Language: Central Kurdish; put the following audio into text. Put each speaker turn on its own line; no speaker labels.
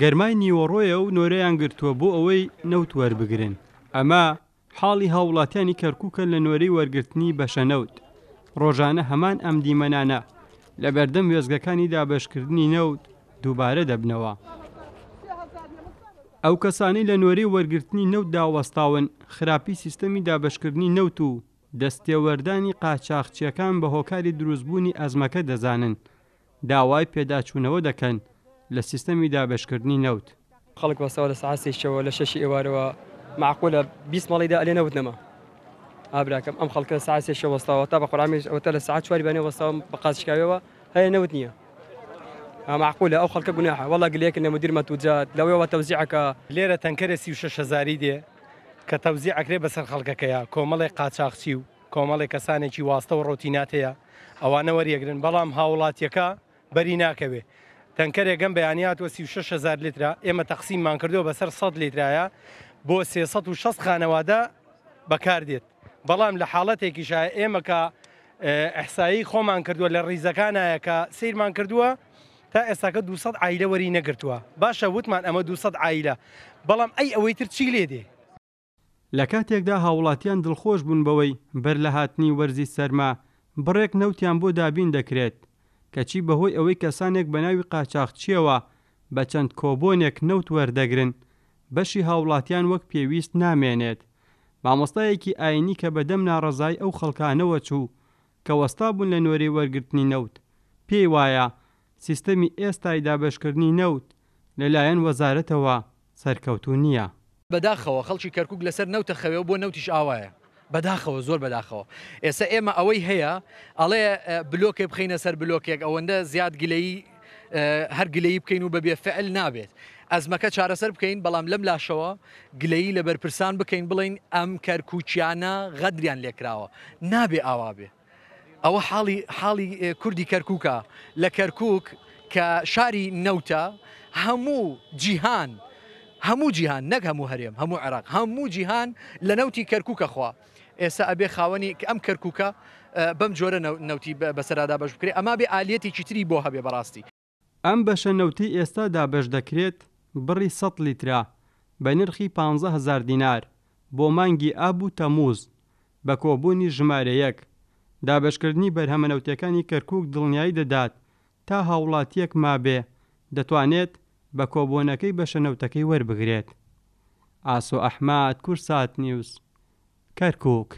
گەرمای نیوەڕۆیە و نۆرەیان گرتووە بۆ ئەوەی نەوت وەربگرن. ئەمە حاڵی هاوڵاتیانی کەرکووکە لە نوێرەی وەرگرتنی بەشەنەوت. ڕۆژانە هەمان ئەم دیمەنانە لە بەردەم وێزگەکانی دابەشکردنی نەوت دووبارە دەبنەوە. ئەو کەسانی لە نوێرەی وەرگرتنی نەوت داوەستاون خراپی سیستەمی دابەشکردنی نەوت و دەستێوەردانی قاچاقچیەکان بە هۆکاری دروستبوونی ئەزمەکە دەزانن، داوای پێداچوونەوە دەکەن لە سیستەمی دابەشکردنی نەوت.
خەڵک وەستاوە لە سەعات 6ەوە لە 6 ئێوارەوە معقولە 20 ماڵیدا ئەلێ نەوت نەما. ئابراکەم ئەم خەڵکە ساعت 6 وەستاوە تا بە قورآمیش ئەوتە لە ساعت 4 بانێ وەستاوە بە قاچشکاویەوە هەیە نەوت نییە. معقولە ئەو خەڵکە گوناحە وەڵا گلەیەکن لە مدیر مەتوجات لەوەوە تەوزیعەکە
لێرە تەنکەرە 36,000 دێ کە تەوزیع ئەکرێ بەسەر خەڵکەکەیە کۆمەڵی قاچاقچی و کۆمەڵی کەسانێکی واستە و ڕۆتینات هەیە ئەوانە وەریەگرن بەڵام هاوڵاتیەکە بەری ناکەوێ. تەنکەرێکم بەیانیاتوە 36,000 لیترە ئێمە تەقسیممان کردووە بەسەر 100 لیترایە بۆ 360 خانەوادە بەکاردێت. بەڵام لە حاڵەتێکیشایە ئێمە کە ئەحسایی خۆمان کردووە لە ڕیزەکانایە کە سیرمان کردووە تا ئێستاکە 200 عایلە وەری نەگرتووە. باشە وتمان ئەمە 200 عایلە بەڵام ئەوەی تر چی لێ دێ؟
لە کاتێکدا هاوڵاتیان دڵخۆش بوون بەوەی بەر لە هاتنی وەرزی سەرما بڕێک نەوتیان بۆ دابین دەکرێت کەچی بەهۆی ئەوەی کەسانێک بە ناوی قاچاقچیەوە بە چەند کۆبۆنێک نەوت وەردەگرن بەشی هاوڵاتیان وەک پێویست نامێنێت. مامۆستایەکی ئاینی کە بەدەم ناڕەزای ئەو خەڵکانەوە چوو کە وەستا بوون لە نوێرەی وەرگرتنی نەوت پێی وایە سیستەمی ئێستای دابەشکردنی نەوت لەلایەن وەزارەتەوە سەرکەوتوو نییە.
بەداخەوە خەڵکی کەرکووک لەسەر نەوتە خەوێ بۆ نەوتیش ئاوایە بەداخەوە زۆر بەداخەوە. ئێستا ئێمە ئەوەی هەیە ئەڵێ بلۆکێ بخینە سەر بلۆکێک ئەوەندە زیاد گلەیی هەر گلەیی بکەین و بەبێ فعل نابێت. ئەزمەکە چارەسەر بکەین بەڵام لەم لاشەوە گلەیی لە بەرپرسان بکەین بڵین ئەم کەرکووکیانە غەدریان لێکراوە نابێ ئاوا بێ. ئەوە حاڵی کوردی کەرکووکە لە کەرکووک کە شاری نەوتە هەموو جیهان نەک هەموو هەرێم هەموو عێراق هەموو جیهان لە نەوتی کەرکووکە خوا. ئێستا ئەبێ خاوەنی کە ئەم کەرکووکە بەم جۆرە نەوتی بەسەرادا بەش بکرێت ئەما بێ ئالێتێکی تری بۆ هەبێ بەڕاستی.
ئەم بەشە نەوتی ئێستا دابەش دەکرێت بڕی 100 لیترا بە نرخی 15,000 دینار بۆ مانگی ئاب و تەمووز بە کۆبوونی ژمارە 1. دابەشکردنی بەرهەمە نەوتەکانی کەرکووک دڵنیایی دەدات تا هاوڵاتیەک مابێ دەتوانێت بە کۆبوونەکەی بەشە نەوتەکەی وەربگرێت. ئاسۆ ئەحماد، کورسات نیوز، کەرکووک.